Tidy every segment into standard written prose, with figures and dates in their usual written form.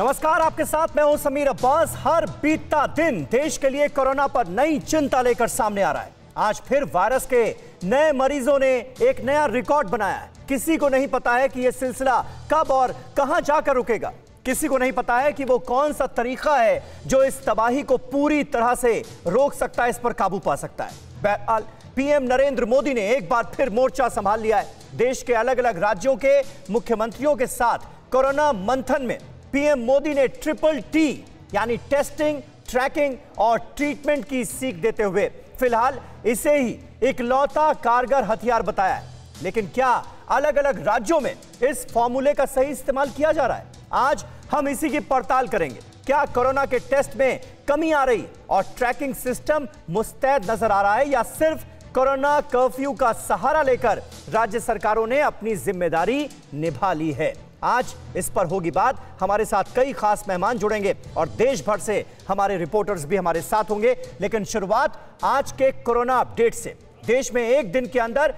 नमस्कार, आपके साथ मैं हूं समीर अब्बास। हर बीतता दिन देश के लिए कोरोना पर नई चिंता लेकर सामने आ रहा है। आज फिर वायरस के नए मरीजों ने एक नया रिकॉर्ड बनाया है। किसी को नहीं पता है कि यह सिलसिला कब और कहां जाकर रुकेगा। किसी को नहीं पता है कि वो कौन सा तरीका है जो इस तबाही को पूरी तरह से रोक सकता है, इस पर काबू पा सकता है। बहरहाल पीएम नरेंद्र मोदी ने एक बार फिर मोर्चा संभाल लिया है। देश के अलग अलग राज्यों के मुख्यमंत्रियों के साथ कोरोना मंथन में पीएम मोदी ने ट्रिपल टी यानी टेस्टिंग, ट्रैकिंग और ट्रीटमेंट की सीख देते हुए फिलहाल इसे ही इकलौता कारगर हथियार बताया है। लेकिन क्या अलग अलग राज्यों में इस फॉर्मूले का सही इस्तेमाल किया जा रहा है? आज हम इसी की पड़ताल करेंगे। क्या कोरोना के टेस्ट में कमी आ रही और ट्रैकिंग सिस्टम मुस्तैद नजर आ रहा है, या सिर्फ कोरोना कर्फ्यू का सहारा लेकर राज्य सरकारों ने अपनी जिम्मेदारी निभा ली है? आज इस पर होगी बात। हमारे साथ कई खास मेहमान जुड़ेंगे और देश भर से हमारे रिपोर्टर्स भी हमारे साथ होंगे। लेकिन शुरुआत आज के कोरोना अपडेट से। देश में एक दिन के अंदर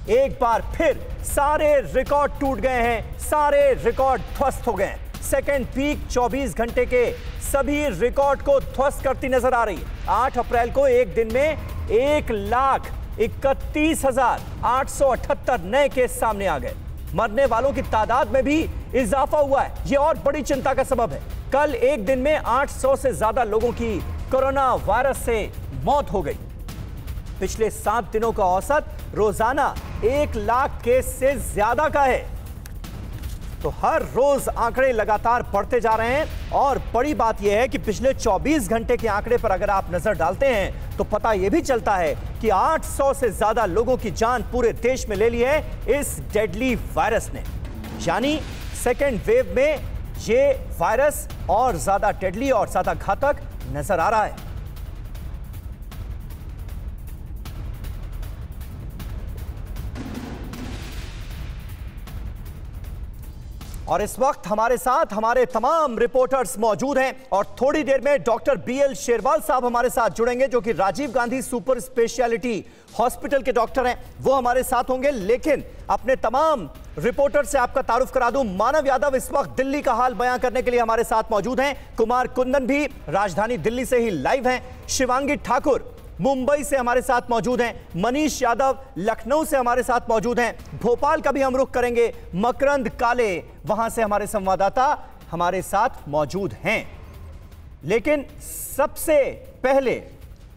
एक बार फिर सारे रिकॉर्ड टूट गए हैं, सारे रिकॉर्ड ध्वस्त हो गए हैं। सेकेंड पीक 24 घंटे के सभी रिकॉर्ड को ध्वस्त करती नजर आ रही है। 8 अप्रैल को एक दिन में 1,31,878 नए केस सामने आ गए। मरने वालों की तादाद में भी इजाफा हुआ है। यह और बड़ी चिंता का सबब है। कल एक दिन में 800 से ज्यादा लोगों की कोरोना वायरस से मौत हो गई। पिछले 7 दिनों का औसत रोजाना 1 लाख केस से ज्यादा का है। तो हर रोज आंकड़े लगातार बढ़ते जा रहे हैं। और बड़ी बात यह है कि पिछले 24 घंटे के आंकड़े पर अगर आप नजर डालते हैं तो पता यह भी चलता है कि 800 से ज्यादा लोगों की जान पूरे देश में ले ली है इस डेडली वायरस ने। यानी सेकेंड वेव में यह वायरस और ज्यादा डेडली और ज्यादा घातक नजर आ रहा है। और इस वक्त हमारे साथ हमारे तमाम रिपोर्टर्स मौजूद हैं और थोड़ी देर में डॉक्टर बीएल शेरवाल साहब हमारे साथ जुड़ेंगे, जो कि Rajiv Gandhi super speciality hospital के डॉक्टर हैं। वो हमारे साथ होंगे। लेकिन अपने तमाम रिपोर्टर से आपका तारुफ करा दूं। मानव यादव इस वक्त दिल्ली का हाल बयां करने के लिए हमारे साथ मौजूद हैं। कुमार कुंदन भी राजधानी दिल्ली से ही लाइव हैं। शिवांगी ठाकुर मुंबई से हमारे साथ मौजूद हैं। मनीष यादव लखनऊ से हमारे साथ मौजूद हैं। भोपाल का भी हम रुख करेंगे। मकरंद काले वहां से हमारे संवाददाता हमारे साथ मौजूद हैं। लेकिन सबसे पहले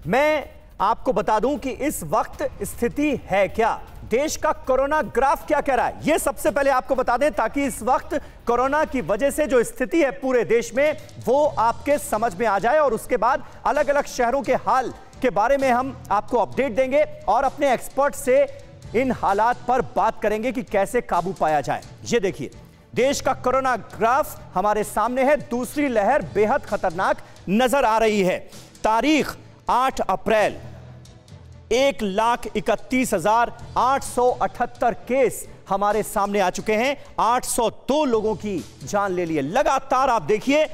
मैं आपको बता दूं कि इस वक्त स्थिति है क्या, देश का कोरोना ग्राफ क्या कह रहा है, यह सबसे पहले आपको बता दें, ताकि इस वक्त कोरोना की वजह से जो स्थिति है पूरे देश में वो आपके समझ में आ जाए। और उसके बाद अलग अलग शहरों के हाल के बारे में हम आपको अपडेट देंगे और अपने एक्सपर्ट से इन हालात पर बात करेंगे कि कैसे काबू पाया जाए। ये देखिए, देश का कोरोना ग्राफ हमारे सामने है। दूसरी लहर बेहद खतरनाक नजर आ रही है। तारीख 8 अप्रैल 1,31,878 केस हमारे सामने आ चुके हैं। 802 लोगों की जान ले ली है। लगातार आप देखिए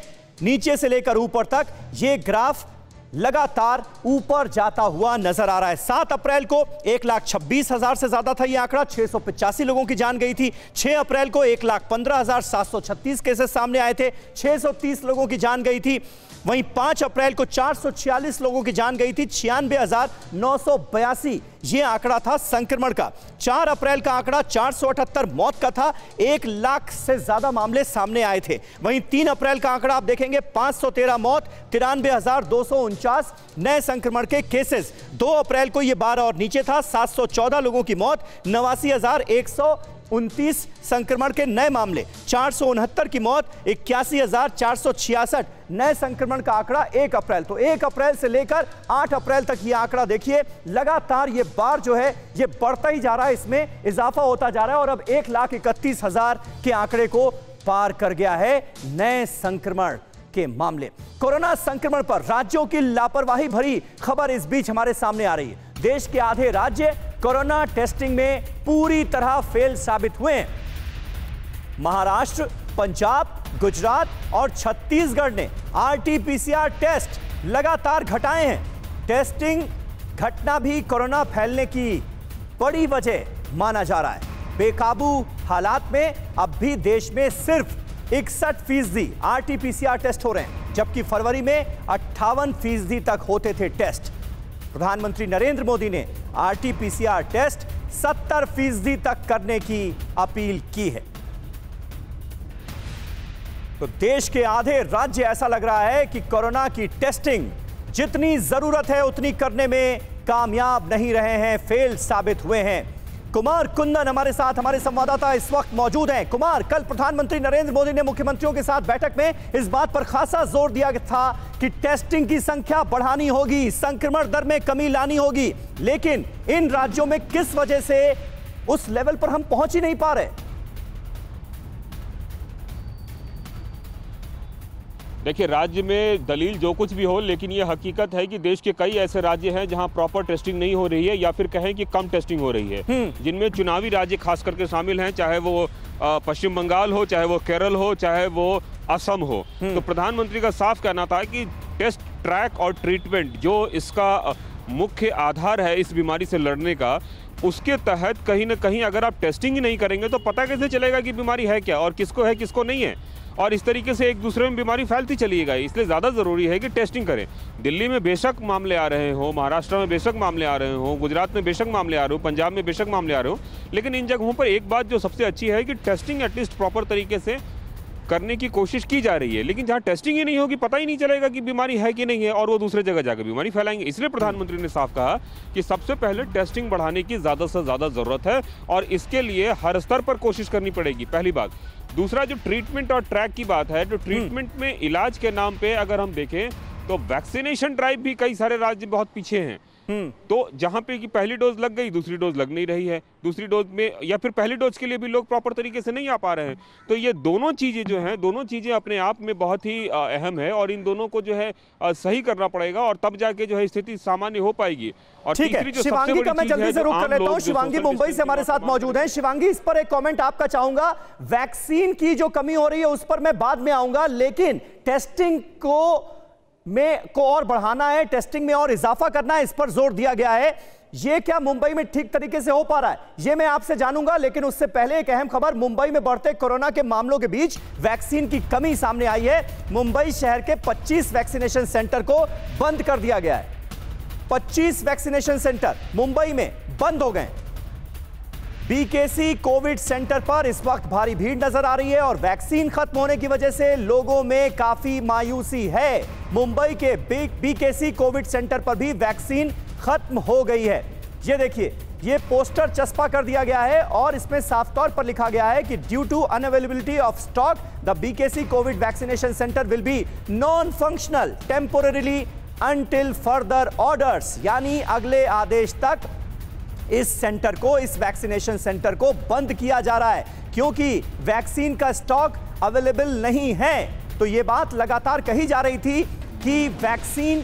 नीचे से लेकर ऊपर तक ये ग्राफ लगातार ऊपर जाता हुआ नजर आ रहा है। 7 अप्रैल को 1,26,000 से ज्यादा था यह आंकड़ा, 685 लोगों की जान गई थी। 6 अप्रैल को 1,15,736 केसेस सामने आए थे, 630 लोगों की जान गई थी। वहीं 5 अप्रैल को 446 लोगों की जान गई थी, 96,982 ये आंकड़ा था संक्रमण का। 4 अप्रैल का आंकड़ा 478 मौत का था, 1 लाख से ज्यादा मामले सामने आए थे। वहीं 3 अप्रैल का आंकड़ा आप देखेंगे 513 मौत, 93,249 नए संक्रमण के केसेस। 2 अप्रैल को यह 12 और नीचे था, 714 लोगों की मौत, 89,129 संक्रमण के नए मामले, 469 की मौत, 81,466 नए संक्रमण का आंकड़ा 1 अप्रैल। तो 1 अप्रैल से लेकर 8 अप्रैल तक यह आंकड़ा देखिए लगातार ये बार जो है ये बढ़ता ही जा रहा है, इसमें इजाफा होता जा रहा है और अब 1,31,000 के आंकड़े को पार कर गया है नए संक्रमण के मामले। कोरोना संक्रमण पर राज्यों की लापरवाही भरी खबर इस बीच हमारे सामने आ रही है। देश के आधे राज्य कोरोना टेस्टिंग में पूरी तरह फेल साबित हुए हैं। महाराष्ट्र, पंजाब, गुजरात और छत्तीसगढ़ ने आरटी-पीसीआर टेस्ट लगातार घटाए हैं। टेस्टिंग घटना भी कोरोना फैलने की बड़ी वजह माना जा रहा है। बेकाबू हालात में अब भी देश में सिर्फ 61% RT-PCR टेस्ट हो रहे हैं, जबकि फरवरी में 58% तक होते थे टेस्ट। प्रधानमंत्री नरेंद्र मोदी ने RT-PCR टेस्ट 70% तक करने की अपील की है। तो देश के आधे राज्य ऐसा लग रहा है कि कोरोना की टेस्टिंग जितनी जरूरत है उतनी करने में कामयाब नहीं रहे हैं, फेल साबित हुए हैं। कुमार कुंदन हमारे साथ, हमारे संवाददाता इस वक्त मौजूद हैं। कुमार, कल प्रधानमंत्री नरेंद्र मोदी ने मुख्यमंत्रियों के साथ बैठक में इस बात पर खासा जोर दिया था कि टेस्टिंग की संख्या बढ़ानी होगी, संक्रमण दर में कमी लानी होगी, लेकिन इन राज्यों में किस वजह से उस लेवल पर हम पहुंच ही नहीं पा रहे? देखिए, राज्य में दलील जो कुछ भी हो, लेकिन ये हकीकत है कि देश के कई ऐसे राज्य हैं जहां प्रॉपर टेस्टिंग नहीं हो रही है, या फिर कहें कि कम टेस्टिंग हो रही है, जिनमें चुनावी राज्य खास करके शामिल हैं, चाहे वो पश्चिम बंगाल हो, चाहे वो केरल हो, चाहे वो असम हो। तो प्रधानमंत्री का साफ कहना था कि टेस्ट, ट्रैक और ट्रीटमेंट जो इसका मुख्य आधार है इस बीमारी से लड़ने का, उसके तहत कहीं ना कहीं अगर आप टेस्टिंग ही नहीं करेंगे तो पता कैसे चलेगा कि बीमारी है क्या और किसको है किसको नहीं है, और इस तरीके से एक दूसरे में बीमारी फैलती चली गई। इसलिए ज़्यादा ज़रूरी है कि टेस्टिंग करें। दिल्ली में बेशक मामले आ रहे हों, महाराष्ट्र में बेशक मामले आ रहे हों, गुजरात में बेशक मामले आ रहे हो, पंजाब में बेशक मामले आ रहे हो, लेकिन इन जगहों पर एक बात जो सबसे अच्छी है कि टेस्टिंग एटलीस्ट प्रॉपर तरीके से करने की कोशिश की जा रही है। लेकिन जहाँ टेस्टिंग ही नहीं होगी, पता ही नहीं चलेगा कि बीमारी है कि नहीं है, और वो दूसरे जगह जाकर बीमारी फैलाएंगे। इसलिए प्रधानमंत्री ने साफ कहा कि सबसे पहले टेस्टिंग बढ़ाने की ज़्यादा से ज़्यादा ज़रूरत है, और इसके लिए हर स्तर पर कोशिश करनी पड़ेगी, पहली बात। दूसरा, जो ट्रीटमेंट और ट्रैक की बात है, तो ट्रीटमेंट में इलाज के नाम पे अगर हम देखें तो वैक्सीनेशन ड्राइव भी कई सारे राज्य बहुत पीछे हैं। तो जहां पे कि पहली डोज लग गई, दूसरी डोज लग नहीं रही है, दूसरी डोज में या फिर पहली डोज के लिए भी लोग प्रॉपर तरीके से नहीं आ पा रहे हैं। तो ये दोनों चीजें जो हैं, दोनों चीजें अपने आप में बहुत ही अहम है, और इन दोनों को जो है सही करना पड़ेगा, और तब जाके जो है स्थिति सामान्य हो पाएगी। और ठीक है, शिवांगी का मैं जल्दी से रुक कर लेता हूं। शिवांगी मुंबई से हमारे साथ मौजूद हैं। शिवांगी, इस पर एक कमेंट आपका चाहूंगा। वैक्सीन की जो कमी हो रही है उस पर मैं बाद में आऊंगा, लेकिन टेस्टिंग को और बढ़ाना है, टेस्टिंग में और इजाफा करना है, इस पर जोर दिया गया है। ये क्या मुंबई में ठीक तरीके से हो पा रहा है, ये मैं आपसे जानूंगा, लेकिन उससे पहले एक अहम खबर। मुंबई में बढ़ते कोरोना के मामलों के बीच वैक्सीन की कमी सामने आई है। मुंबई शहर के 25 वैक्सीनेशन सेंटर को बंद कर दिया गया है। 25 वैक्सीनेशन सेंटर मुंबई में बंद हो गए। बीकेसी कोविड सेंटर पर इस वक्त भारी भीड़ नजर आ रही है, और वैक्सीन खत्म होने की वजह से लोगों में काफी मायूसी है। मुंबई के बीकेसी कोविड सेंटर पर भी वैक्सीन खत्म हो गई है। ये देखिए, ये पोस्टर चस्पा कर दिया गया है, और इसमें साफ तौर पर लिखा गया है कि due to unavailability of stock the BKC covid vaccination centre will be non functional temporarily until further orders, यानी अगले आदेश तक इस सेंटर को, इस वैक्सीनेशन सेंटर को बंद किया जा रहा है, क्योंकि वैक्सीन का स्टॉक अवेलेबल नहीं है। तो यह बात लगातार कही जा रही थी कि वैक्सीन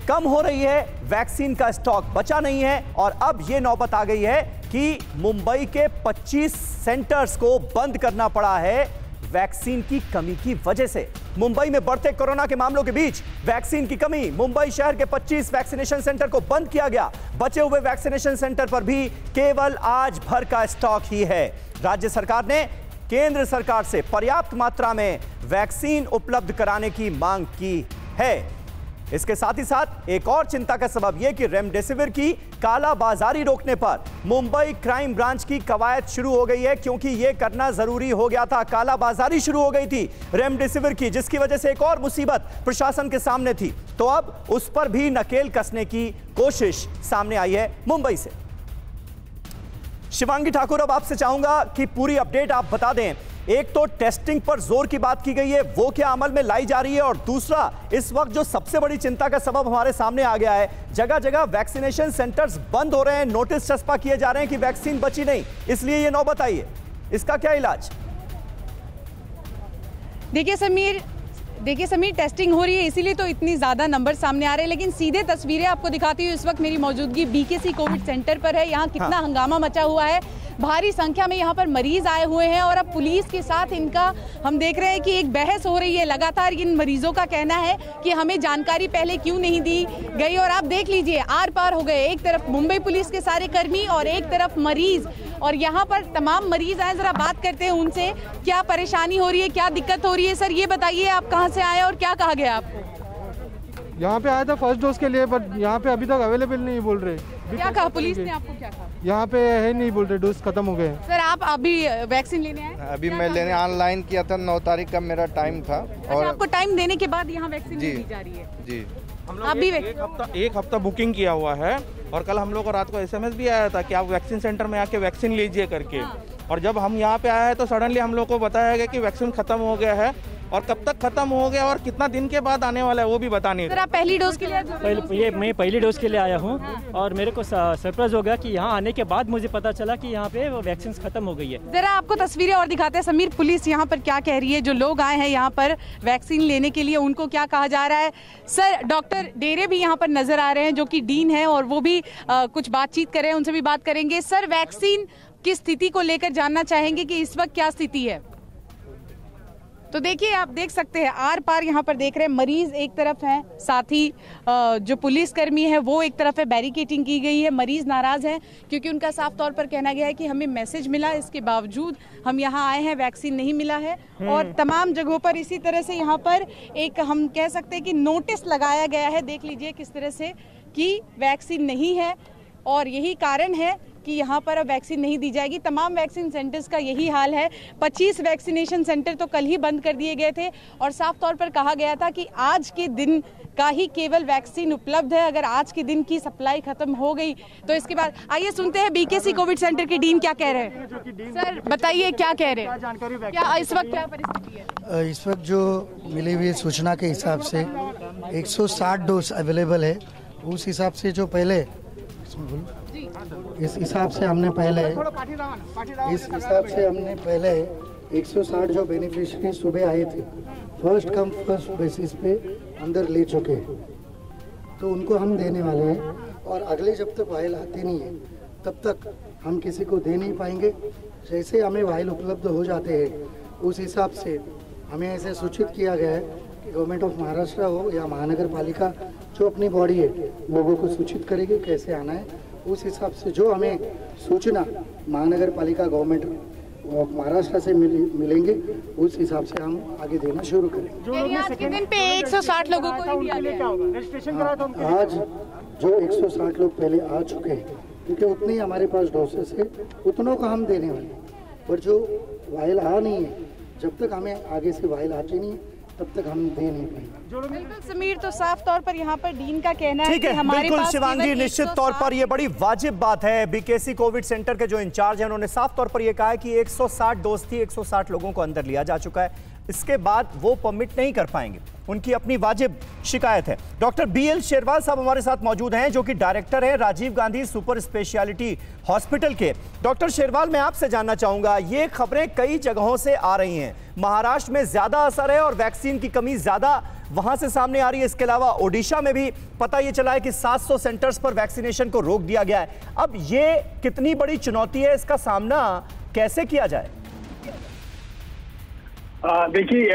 कम हो रही है, वैक्सीन का स्टॉक बचा नहीं है, और अब यह नौबत आ गई है कि मुंबई के 25 सेंटर्स को बंद करना पड़ा है वैक्सीन की कमी की वजह से। मुंबई में बढ़ते कोरोना के मामलों के बीच वैक्सीन की कमी, मुंबई शहर के 25 वैक्सीनेशन सेंटर को बंद किया गया। बचे हुए वैक्सीनेशन सेंटर पर भी केवल आज भर का स्टॉक ही है। राज्य सरकार ने केंद्र सरकार से पर्याप्त मात्रा में वैक्सीन उपलब्ध कराने की मांग की है। इसके साथ ही साथ एक और चिंता का सबब यह कि रेमडेसिविर की कालाबाजारी रोकने पर मुंबई क्राइम ब्रांच की कवायद शुरू हो गई है, क्योंकि यह करना जरूरी हो गया था। कालाबाजारी शुरू हो गई थी रेमडेसिविर की, जिसकी वजह से एक और मुसीबत प्रशासन के सामने थी। तो अब उस पर भी नकेल कसने की कोशिश सामने आई है मुंबई से। शिवांगी ठाकुर, अब आपसे चाहूंगा कि पूरी अपडेट आप बता दें। एक तो टेस्टिंग पर जोर की बात की गई है, वो क्या अमल में लाई जा रही है, और दूसरा, इस वक्त जो सबसे बड़ी चिंता का सबब हमारे सामने आ गया है, जगह जगह वैक्सीनेशन सेंटर्स बंद हो रहे हैं, नोटिस चस्पा किए जा रहे हैं कि वैक्सीन बची नहीं, इसलिए ये नौबत आई है। इसका क्या इलाज? देखिए समीर, टेस्टिंग हो रही है, इसीलिए तो इतनी ज़्यादा नंबर सामने आ रहे हैं, लेकिन सीधे तस्वीरें आपको दिखाती हूँ। इस वक्त मेरी मौजूदगी बीकेसी कोविड सेंटर पर है। यहाँ कितना हंगामा मचा हुआ है। भारी संख्या में यहाँ पर मरीज आए हुए हैं और अब पुलिस के साथ इनका हम देख रहे हैं कि एक बहस हो रही है लगातार। इन मरीजों का कहना है कि हमें जानकारी पहले क्यों नहीं दी गई, और आप देख लीजिए आर पार हो गए, एक तरफ मुंबई पुलिस के सारे कर्मी और एक तरफ मरीज, और यहाँ पर तमाम मरीज आए। जरा बात करते हैं उनसे, क्या परेशानी हो रही है, क्या दिक्कत हो रही है। सर ये बताइए आप कहाँ से आए और क्या कहा गया आपको? यहाँ पे आया था फर्स्ट डोज के लिए, बट यहाँ पे अभी तक अवेलेबल नहीं बोल रहे। क्या कहा पुलिस ने आपको, क्या कहा? यहाँ पे है नहीं बोल रहे, डोज खत्म हो गए। सर आप अभी वैक्सीन लेने आए? अभी मैं लेने ऑनलाइन किया था, 9 तारीख का मेरा टाइम था। और आपको टाइम देने के बाद यहाँ वैक्सीन दी जा रही है? जी, हम लोग एक हफ्ता बुकिंग किया हुआ है, और कल हम लोग को रात को SMS भी आया था कि आप वैक्सीन सेंटर में आके वैक्सीन लीजिए करके। हाँ। और जब हम यहाँ पे आए हैं तो सडनली हम लोग को बताया गया कि वैक्सीन खत्म हो गया है, और कब तक खत्म हो गया और कितना दिन के बाद आने वाला है वो भी बता नहीं। सर आप पहली डोज के लिए? मैं पहली डोज के लिए आया हूँ। हाँ। और मेरे को सरप्राइज हो गया कि यहाँ आने के बाद मुझे पता चला कि यहाँ पे वैक्सीन खत्म हो गई है। जरा आपको तस्वीरें और दिखाते हैं। समीर, पुलिस यहाँ पर क्या कह रही है, जो लोग आए हैं यहाँ पर वैक्सीन लेने के लिए उनको क्या कहा जा रहा है? सर डॉक्टर डेरे भी यहाँ पर नजर आ रहे हैं जो कि डीन है, और वो भी कुछ बातचीत कर रहे हैं, उनसे भी बात करेंगे। सर वैक्सीन की स्थिति को लेकर जानना चाहेंगे कि इस वक्त क्या स्थिति है? तो देखिए आप देख सकते हैं आर पार यहाँ पर देख रहे हैं, मरीज एक तरफ हैं, साथ ही जो पुलिसकर्मी है वो एक तरफ है, बैरिकेटिंग की गई है। मरीज नाराज हैं क्योंकि उनका साफ तौर पर कहना गया है कि हमें मैसेज मिला, इसके बावजूद हम यहाँ आए हैं, वैक्सीन नहीं मिला है। और तमाम जगहों पर इसी तरह से यहाँ पर एक हम कह सकते हैं कि नोटिस लगाया गया है, देख लीजिए किस तरह से, कि वैक्सीन नहीं है और यही कारण है कि यहाँ पर अब वैक्सीन नहीं दी जाएगी। तमाम वैक्सीन सेंटर्स का यही हाल है। 25 वैक्सीनेशन सेंटर तो कल ही बंद कर दिए गए थे और साफ तौर पर कहा गया था कि आज के दिन का ही केवल वैक्सीन उपलब्ध है। अगर आज के दिन की सप्लाई खत्म हो गई तो इसके बाद आइए सुनते हैं BKC कोविड सेंटर के डीन क्या कह रहे हैं। सर बताइए क्या कह रहे हैं, क्या इस वक्त क्या परिस्थिति है? इस वक्त जो मिली हुई सूचना के हिसाब से 160 डोज अवेलेबल है। उस हिसाब से जो पहले इस हिसाब से हमने पहले 160 जो बेनिफिशियरी सुबह आए थे, फर्स्ट कम फर्स्ट बेसिस पे अंदर ले चुके हैं, तो उनको हम देने वाले हैं। और अगले जब तक वाइल आते नहीं है तब तक हम किसी को दे नहीं पाएंगे। जैसे हमें वाइल उपलब्ध हो जाते हैं उस हिसाब से हमें ऐसे सूचित किया गया है कि गवर्नमेंट ऑफ महाराष्ट्र हो या महानगर पालिका जो अपनी बॉडी है लोगों को सूचित करेगी कैसे आना है। उस हिसाब से जो हमें सूचना महानगर पालिका गवर्नमेंट ऑफ महाराष्ट्र से मिलेंगे उस हिसाब से हम आगे देना शुरू करेंगे। आज के दिन पे 160 लोगों को ही दिया गया। आज जो 160 लोग पहले आ चुके हैं, क्योंकि उतने ही हमारे पास डोसेस है, उतनों को हम देने वाले हैं। पर जो वाइल आ नहीं है, जब तक हमें आगे से वाइल आती नहीं है तब तक हम दे नहीं पाएंगे। बिल्कुल समीर, तो साफ तौर पर यहाँ पर डीन का कहना है कि हमारे बिल्कुल पास शिवांगी, निश्चित तौर पर ये बड़ी वाजिब बात है। BKC कोविड सेंटर के जो इंचार्ज हैं उन्होंने साफ तौर पर ये कहा है कि 160 डोज थी, 160 लोगों को अंदर लिया जा चुका है, इसके बाद वो परमिट नहीं कर पाएंगे। उनकी अपनी वाजिब शिकायत है। डॉक्टर BL शेरवाल साहब हमारे साथ मौजूद हैं जो कि डायरेक्टर हैं Rajiv Gandhi super speciality hospital के। डॉक्टर शेरवाल, मैं आपसे जानना चाहूंगा, ये खबरें कई जगहों से आ रही हैं, महाराष्ट्र में ज्यादा असर है और वैक्सीन की कमी ज्यादा वहां से सामने आ रही है। इसके अलावा ओडिशा में भी पता ये चला है कि 700 सेंटर्स पर वैक्सीनेशन को रोक दिया गया है। अब ये कितनी बड़ी चुनौती है, इसका सामना कैसे किया जाए? देखिए,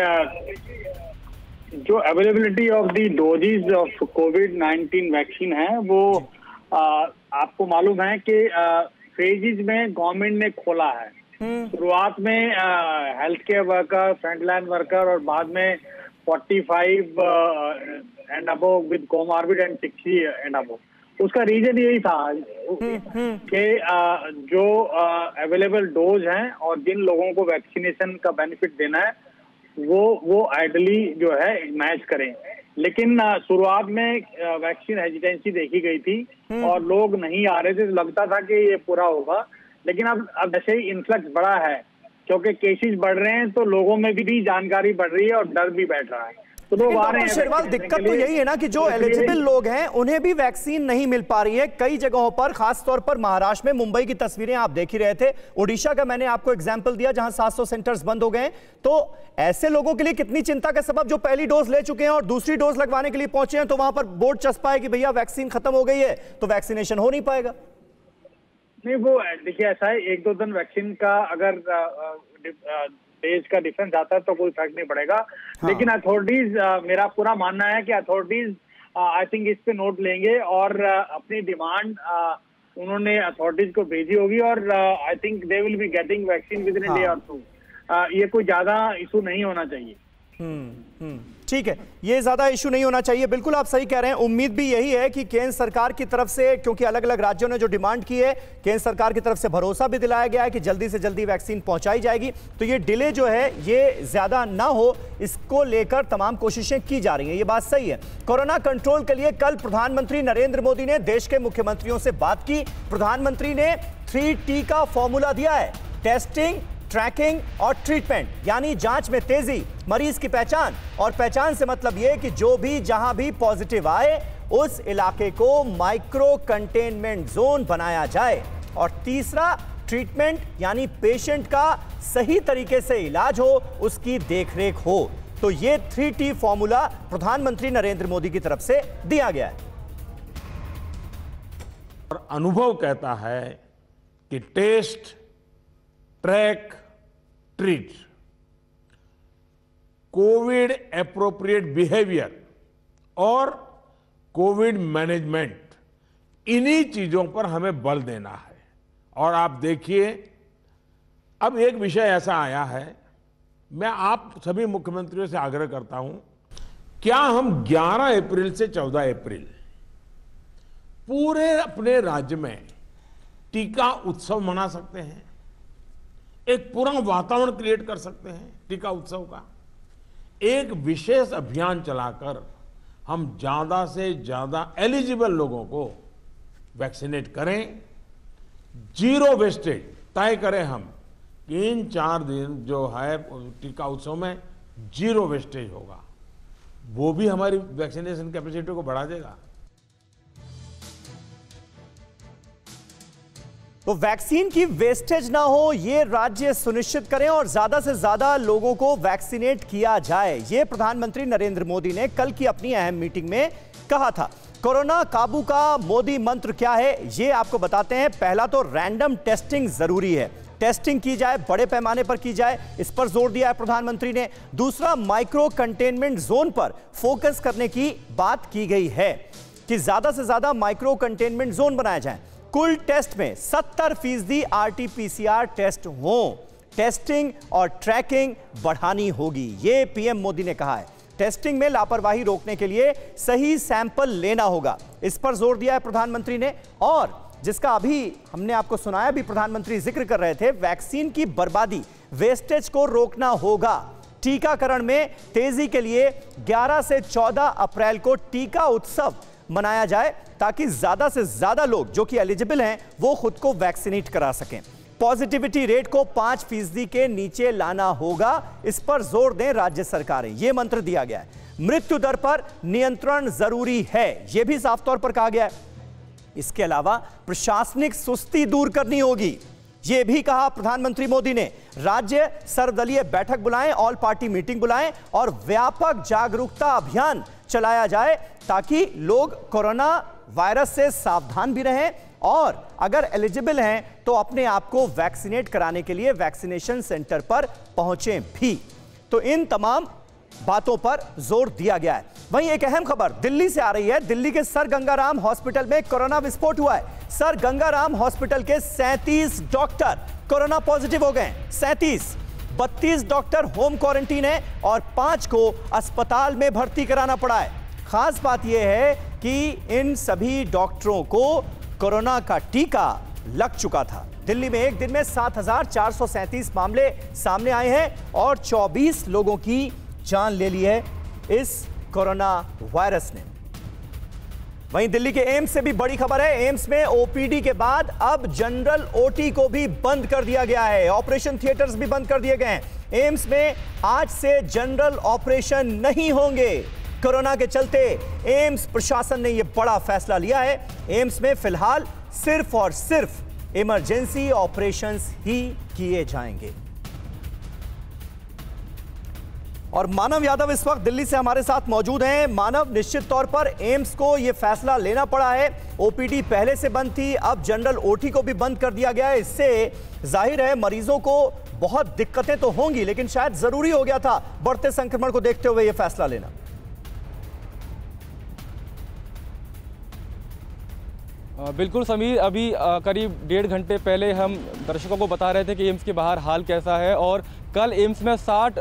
जो availability of the doses of कोविड-19 वैक्सीन है वो आपको मालूम है कि फेजेज में गवर्नमेंट ने खोला है। शुरुआत में health care worker, frontline worker और बाद में 45 and above with comorbid and 60 and above. उसका रीजन यही था कि जो अवेलेबल डोज हैं और जिन लोगों को वैक्सीनेशन का बेनिफिट देना है वो आइडली जो है मैच करें। लेकिन शुरुआत में वैक्सीन हेजिटेंसी देखी गई थी और लोग नहीं आ रहे थे, तो लगता था कि ये पूरा होगा। लेकिन अब जैसे ही इन्फ्लक्स बढ़ा है, क्योंकि केसेस बढ़ रहे हैं, तो लोगों में भी जानकारी बढ़ रही है और डर भी बैठ रहा है, तो लोग आ रहे हैं। शेरवाल, दिक्कत तो यही है ना कि जो एलिजिबल लोग हैं उन्हें भी वैक्सीन नहीं मिल पा रही है कई जगहों पर, खासतौर पर महाराष्ट्र में। मुंबई की तस्वीरें आप देख ही रहे थे, ओडिशा का मैंने आपको एग्जांपल दिया जहां 700 सेंटर्स बंद हो गए। तो ऐसे लोगों के लिए कितनी चिंता का सबब, जो पहली डोज ले चुके हैं और दूसरी डोज लगवाने के लिए पहुंचे हैं, तो वहां पर बोर्ड चस्पा है कि भैया वैक्सीन खत्म हो गई है, तो वैक्सीनेशन हो नहीं पाएगा। नहीं, वो देखिए ऐसा है, 1-2 दिन वैक्सीन का अगर देश का डिफेंस आता है तो कोई फर्क नहीं पड़ेगा। हाँ। लेकिन अथॉरिटीज, मेरा पूरा मानना है कि अथॉरिटीज आई थिंक इस पे नोट लेंगे और अपनी डिमांड उन्होंने अथॉरिटीज को भेजी होगी और I think they will be getting vaccine with in a day और 2। ये कोई ज्यादा इशू नहीं होना चाहिए। ठीक है, ये ज्यादा इशू नहीं होना चाहिए, बिल्कुल आप सही कह रहे हैं। उम्मीद भी यही है कि केंद्र सरकार की तरफ से, क्योंकि अलग अलग राज्यों ने जो डिमांड की है, केंद्र सरकार की तरफ से भरोसा भी दिलाया गया है कि जल्दी से जल्दी वैक्सीन पहुंचाई जाएगी। तो ये डिले जो है ये ज्यादा ना हो, इसको लेकर तमाम कोशिशें की जा रही हैं, ये बात सही है। कोरोना कंट्रोल के लिए कल प्रधानमंत्री नरेंद्र मोदी ने देश के मुख्यमंत्रियों से बात की। प्रधानमंत्री ने 3T का फॉर्मूला दिया है, टेस्टिंग, ट्रैकिंग और ट्रीटमेंट, यानी जांच में तेजी, मरीज की पहचान, और पहचान से मतलब यह कि जो भी जहां भी पॉजिटिव आए उस इलाके को माइक्रो कंटेनमेंट जोन बनाया जाए। और तीसरा ट्रीटमेंट, यानी पेशेंट का सही तरीके से इलाज हो, उसकी देखरेख हो। तो ये 3T फॉर्मूला प्रधानमंत्री नरेंद्र मोदी की तरफ से दिया गया है। और अनुभव कहता है कि test, track, treat, covid appropriate behaviour और कोविड मैनेजमेंट, इन्हीं चीजों पर हमें बल देना है। और आप देखिए, अब एक विषय ऐसा आया है, मैं आप सभी मुख्यमंत्रियों से आग्रह करता हूं, क्या हम 11 अप्रैल से 14 अप्रैल पूरे अपने राज्य में टीका उत्सव मना सकते हैं? एक पूरा वातावरण क्रिएट कर सकते हैं टीका उत्सव का। एक विशेष अभियान चलाकर हम ज्यादा से ज्यादा एलिजिबल लोगों को वैक्सीनेट करें, जीरो वेस्टेज तय करें हम कि इन 4 दिन जो है टीका उत्सव में जीरो वेस्टेज होगा। वो भी हमारी वैक्सीनेशन कैपेसिटी को बढ़ा देगा। तो वैक्सीन की वेस्टेज ना हो, ये राज्य सुनिश्चित करें और ज्यादा से ज्यादा लोगों को वैक्सीनेट किया जाए, ये प्रधानमंत्री नरेंद्र मोदी ने कल की अपनी अहम मीटिंग में कहा था। कोरोना काबू का मोदी मंत्र क्या है, ये आपको बताते हैं। पहला तो रैंडम टेस्टिंग जरूरी है, टेस्टिंग की जाए, बड़े पैमाने पर की जाए, इस पर जोर दिया है प्रधानमंत्री ने। दूसरा, माइक्रो कंटेनमेंट जोन पर फोकस करने की बात की गई है कि ज्यादा से ज्यादा माइक्रो कंटेनमेंट जोन बनाया जाए। कुल टेस्ट में 70% RT-PCR टेस्ट हों, टेस्टिंग और ट्रैकिंग बढ़ानी होगी, ये पीएम मोदी ने कहा है। टेस्टिंग में लापरवाही रोकने के लिए सही सैंपल लेना होगा, इस पर जोर दिया है प्रधानमंत्री ने। और जिसका अभी हमने आपको सुनाया, भी प्रधानमंत्री जिक्र कर रहे थे, वैक्सीन की बर्बादी, वेस्टेज को रोकना होगा। टीकाकरण में तेजी के लिए 11 से 14 अप्रैल को टीका उत्सव मनाया जाए, ताकि ज्यादा से ज्यादा लोग जो कि एलिजिबल हैं वो खुद को वैक्सीनेट करा सकें। पॉजिटिविटी रेट को 5% के नीचे लाना होगा, इस पर जोर दें राज्य सरकारें, यह मंत्र दिया गया है। मृत्यु दर पर नियंत्रण जरूरी है, यह भी साफ तौर पर कहा गया है। इसके अलावा प्रशासनिक सुस्ती दूर करनी होगी, यह भी कहा प्रधानमंत्री मोदी ने। राज्य सर्वदलीय बैठक बुलाएं, ऑल पार्टी मीटिंग बुलाएं और व्यापक जागरूकता अभियान चलाया जाए, ताकि लोग कोरोना वायरस से सावधान भी रहें और अगर एलिजिबल हैं तो अपने आप को वैक्सीनेट कराने के लिए वैक्सीनेशन सेंटर पर पहुंचें भी। तो इन तमाम बातों पर जोर दिया गया है। वहीं एक अहम खबर दिल्ली से आ रही है। दिल्ली के सर गंगाराम हॉस्पिटल में कोरोना विस्फोट हुआ है। सर गंगाराम हॉस्पिटल के 37 डॉक्टर कोरोना पॉजिटिव हो गए। 32 डॉक्टर होम क्वारंटीन है और 5 को अस्पताल में भर्ती कराना पड़ा है। खास बात यह है कि इन सभी डॉक्टरों को कोरोना का टीका लग चुका था। दिल्ली में एक दिन में 7,437 मामले सामने आए हैं और 24 लोगों की जान ले ली है इस कोरोना वायरस ने। वहीं दिल्ली के एम्स से भी बड़ी खबर है। एम्स में ओपीडी के बाद अब जनरल ओटी को भी बंद कर दिया गया है। ऑपरेशन थिएटर्स भी बंद कर दिए गए हैं। एम्स में आज से जनरल ऑपरेशन नहीं होंगे। कोरोना के चलते एम्स प्रशासन ने यह बड़ा फैसला लिया है। एम्स में फिलहाल सिर्फ और सिर्फ इमरजेंसी ऑपरेशंस ही किए जाएंगे। और मानव यादव इस वक्त दिल्ली से हमारे साथ मौजूद हैं। मानव, निश्चित तौर पर एम्स को यह फैसला लेना पड़ा है। ओपीडी पहले से बंद थी, अब जनरल ओटी को भी बंद कर दिया गया है। इससे जाहिर है मरीजों को बहुत दिक्कतें तो होंगी, लेकिन शायद जरूरी हो गया था बढ़ते संक्रमण को देखते हुए यह फैसला लेना। बिल्कुल समीर, अभी करीब 1.5 घंटे पहले हम दर्शकों को बता रहे थे कि एम्स के बाहर हाल कैसा है, और कल एम्स में 60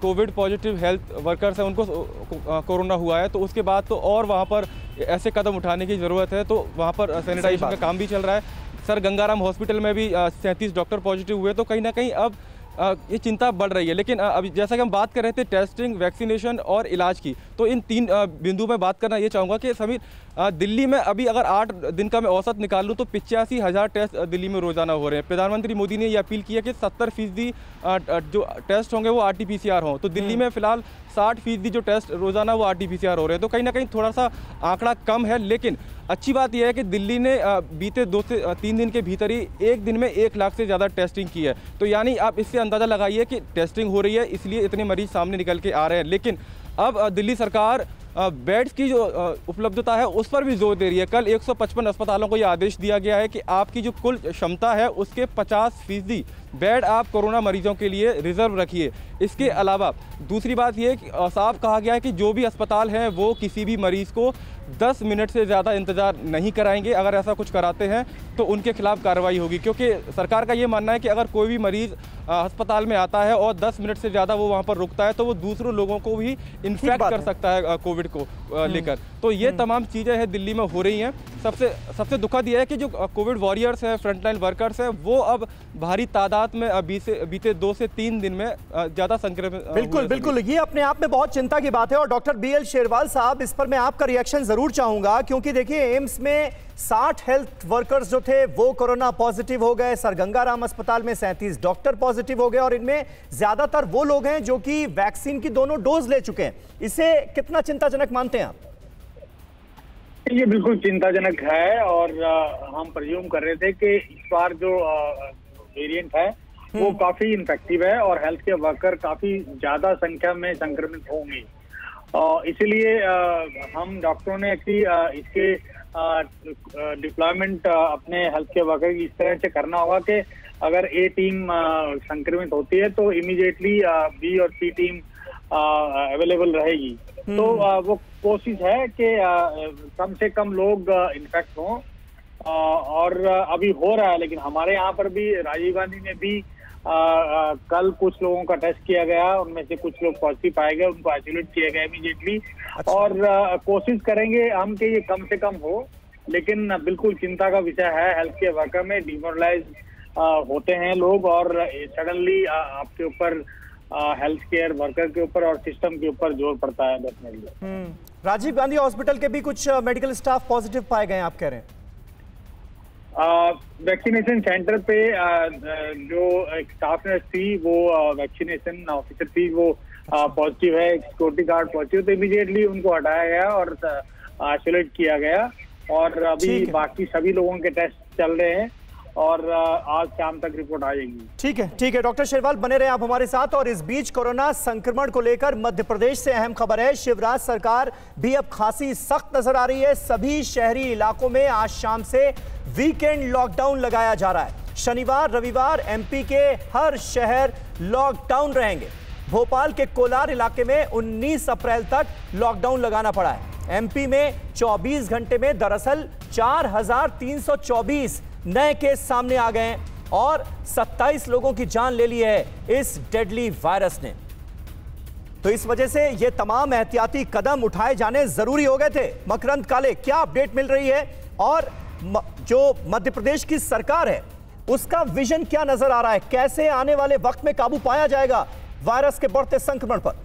कोविड पॉजिटिव हेल्थ वर्कर्स हैं, उनको कोरोना हुआ है। तो उसके बाद तो और वहाँ पर ऐसे कदम उठाने की ज़रूरत है। तो वहाँ पर सैनिटाइजेशन का काम भी चल रहा है। सर गंगाराम हॉस्पिटल में भी 37 डॉक्टर पॉजिटिव हुए। तो कहीं ना कहीं अब ये चिंता बढ़ रही है। लेकिन अभी जैसा कि हम बात कर रहे थे टेस्टिंग, वैक्सीनेशन और इलाज की, तो इन 3 बिंदु में बात करना ये चाहूँगा कि समीर, दिल्ली में अभी अगर 8 दिन का मैं औसत निकाल लूँ तो 85,000 टेस्ट दिल्ली में रोजाना हो रहे हैं। प्रधानमंत्री मोदी ने ये अपील की है कि 70% जो टेस्ट होंगे वो RT-PCR हों। तो दिल्ली में फिलहाल 60% जो टेस्ट रोजाना वो RT-PCR हो रहे हैं। तो कहीं ना कहीं थोड़ा सा आंकड़ा कम है, लेकिन अच्छी बात यह है कि दिल्ली ने बीते 2 से 3 दिन के भीतर ही एक दिन में 1 लाख से ज़्यादा टेस्टिंग की है। तो यानी आप इससे अंदाज़ा लगाइए कि टेस्टिंग हो रही है, इसलिए इतने मरीज सामने निकल के आ रहे हैं। लेकिन अब दिल्ली सरकार बेड्स की जो उपलब्धता है उस पर भी जोर दे रही है। कल 155 अस्पतालों को यह आदेश दिया गया है कि आपकी जो कुल क्षमता है उसके 50% बेड आप कोरोना मरीजों के लिए रिजर्व रखिए। इसके अलावा दूसरी बात यह कि साफ कहा गया है कि जो भी अस्पताल हैं वो किसी भी मरीज़ को 10 मिनट से ज़्यादा इंतज़ार नहीं कराएंगे। अगर ऐसा कुछ कराते हैं तो उनके खिलाफ कार्रवाई होगी, क्योंकि सरकार का ये मानना है कि अगर कोई भी मरीज़ अस्पताल में आता है और 10 मिनट से ज़्यादा वो वहाँ पर रुकता है तो वो दूसरों लोगों को भी इन्फेक्ट कर सकता है कोविड को लेकर। तो ये तमाम चीज़ें हैं दिल्ली में हो रही हैं। सबसे दुखद यह है कि जो कोविड वॉरियर्स हैं, फ्रंटलाइन वर्कर्स हैं, वो अब भारी तादाद में बीते 2 से 3 दिन में ज़्यादा संक्रमित। बिल्कुल, ये अपने आप में बहुत चिंता की बात है। और डॉक्टर BL शेरवाल साहब, इस पर मैं आपका रिएक्शन जरूर चाहूंगा, क्योंकि देखिए एम्स में 60 हेल्थ वर्कर्स जो थे वो कोरोना पॉजिटिव हो गए। सर गंगाराम अस्पताल में 37 डॉक्टर पॉजिटिव हो गए, और इनमें ज्यादातर वो लोग हैं जो कि वैक्सीन की दोनों डोज ले चुके हैं। इसे कितना चिंताजनक मानते हैं आप? ये बिल्कुल चिंताजनक है, और हम प्रिज्यूम कर रहे थे कि इस बार जो वेरिएंट है वो काफी इन्फेक्टिव है और हेल्थ के वर्कर काफी ज्यादा संख्या में संक्रमित होंगे। इसलिए हम डॉक्टरों ने इसके डिप्लॉयमेंट अपने हेल्थ के वर्कर की इस तरह से करना होगा कि अगर A टीम संक्रमित होती है तो इमीडिएटली B और C टीम अवेलेबल रहेगी। तो वो कोशिश है कि कम से कम लोग इन्फेक्ट हों, और अभी हो रहा है। लेकिन हमारे यहाँ पर भी राजीव गांधी में भी कल कुछ लोगों का टेस्ट किया गया, उनमें से कुछ लोग पॉजिटिव पाए गए, उनको आइसोलेट किया गया इमीडिएटली। और कोशिश करेंगे हम कि ये कम से कम हो, लेकिन बिल्कुल चिंता का विषय है। हेल्थ केयर वर्कर में डिमोरलाइज होते हैं लोग, और सडनली आपके ऊपर हेल्थ केयर वर्कर के ऊपर और सिस्टम के ऊपर जोर पड़ता है डेफिनेटली। राजीव गांधी हॉस्पिटल के भी कुछ मेडिकल स्टाफ पॉजिटिव पाए गए, आप कह रहे हैं? वैक्सीनेशन सेंटर पे जो एक स्टाफ नर्स थी, वो वैक्सीनेशन ऑफिसर थी, वो पॉजिटिव है, सिक्योरिटी गार्ड पॉजिटिव, तो इमीडिएटली उनको हटाया गया और आइसोलेट किया गया। और अभी बाकी सभी लोगों के टेस्ट चल रहे हैं, और आज शाम तक रिपोर्ट आ जाएगी। ठीक है डॉक्टर शेरवाल, बने रहे आप हमारे साथ। और इस बीच कोरोना संक्रमण को लेकर मध्य प्रदेश से अहम खबर है। शिवराज सरकार भी अब खासी सख्त नजर आ रही है। सभी शहरी इलाकों में आज शाम से वीकेंड लॉकडाउन लगाया जा रहा है। शनिवार रविवार MP के हर शहर लॉकडाउन रहेंगे। भोपाल के कोलार इलाके में 19 अप्रैल तक लॉकडाउन लगाना पड़ा है। MP में 24 घंटे में दरअसल 4,324 नए केस सामने आ गए हैं और 27 लोगों की जान ले ली है इस डेडली वायरस ने। तो इस वजह से ये तमाम एहतियाती कदम उठाए जाने जरूरी हो गए थे। मकरंद काले, क्या अपडेट मिल रही है, और जो मध्य प्रदेश की सरकार है उसका विजन क्या नजर आ रहा है? कैसे आने वाले वक्त में काबू पाया जाएगा वायरस के बढ़ते संक्रमण पर?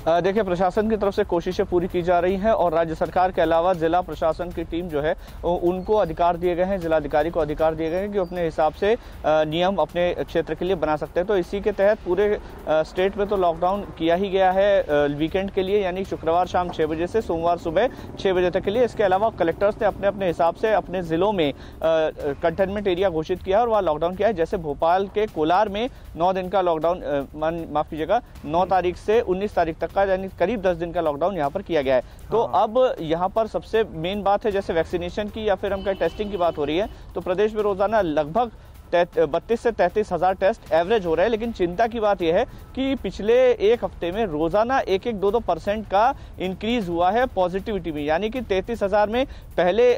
देखिए, प्रशासन की तरफ से कोशिशें पूरी की जा रही हैं और राज्य सरकार के अलावा जिला प्रशासन की टीम जो है उनको अधिकार दिए गए हैं, जिलाधिकारी को अधिकार दिए गए हैं कि अपने हिसाब से नियम अपने क्षेत्र के लिए बना सकते हैं। तो इसी के तहत पूरे स्टेट में तो लॉकडाउन किया ही गया है वीकेंड के लिए, यानी शुक्रवार शाम 6 बजे से सोमवार सुबह 6 बजे तक के लिए। इसके अलावा कलेक्टर्स ने अपने अपने हिसाब से अपने जिलों में कंटेनमेंट एरिया घोषित किया और वहाँ लॉकडाउन किया है। जैसे भोपाल के कोलार में 9 दिन का लॉकडाउन, माफ कीजिएगा, 9 तारीख से 19 तारीख तक का, यानी करीब 10 दिन का लॉकडाउन यहाँ पर किया गया है। तो अब यहाँ पर सबसे मेन बात है, जैसे वैक्सीनेशन की या फिर हम कहें टेस्टिंग की बात हो रही है, तो प्रदेश में रोजाना लगभग 32 से 33 हज़ार टेस्ट एवरेज हो रहे हैं। लेकिन चिंता की बात यह है कि पिछले एक हफ्ते में रोजाना 1-2% का इंक्रीज हुआ है पॉजिटिविटी में, यानी कि 33 हज़ार में पहले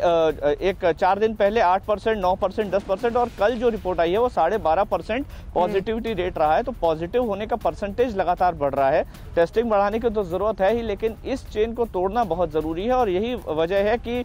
4 दिन पहले 8%, 9%, 10% और कल जो रिपोर्ट आई है वो 12.5% पॉजिटिविटी रेट रहा है। तो पॉजिटिव होने का परसेंटेज लगातार बढ़ रहा है। टेस्टिंग बढ़ाने की तो जरूरत है ही, लेकिन इस चेन को तोड़ना बहुत जरूरी है और यही वजह है कि